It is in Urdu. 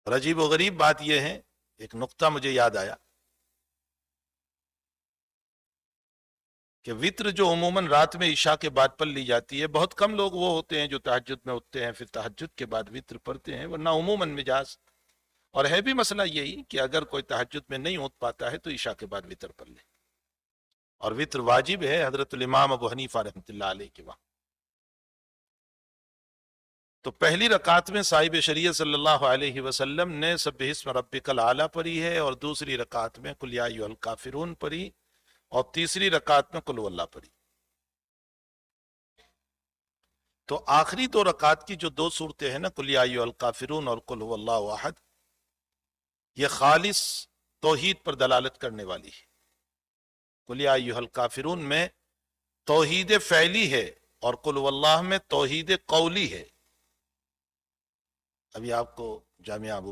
اور عجیب و غریب بات یہ ہے، ایک نقطہ مجھے یاد آیا کہ وطر جو عموماً رات میں عشاء کے بعد پڑھ لی جاتی ہے، بہت کم لوگ وہ ہوتے ہیں جو تہجد میں اٹھتے ہیں پھر تہجد کے بعد وطر پڑھتے ہیں، ورنہ عموماً مجاز اور ہے بھی مسئلہ یہی کہ اگر کوئی تہجد میں نہیں اٹھ پاتا ہے تو عشاء کے بعد وطر پڑھ لے، اور وطر واجب ہے حضرت الامام ابو حنیفہ رحمۃ اللہ علیہ کے وہاں۔ تو پہلی رکعت میں صاحب شریعت صلی اللہ علیہ وسلم نے سبح اسم ربک الاعلی پڑھی ہے، اور دوسری رکعت میں قل یا ایھا الکافرون پڑھی، اور تیسری رکعت میں قل هو اللہ پڑھی۔ تو آخری دو رکعت کی جو دو صورتیں ہیں نا، قل یا ایھا الکافرون اور قل هو اللہ احد، یہ خالص توحید پر دلالت کرنے والی ہے۔ قل یا ایھا الکافرون میں توحید فعلی ہے، اور قل هو اللہ میں توحید قولی ہے۔ ابھی آپ کو جامعہ ابو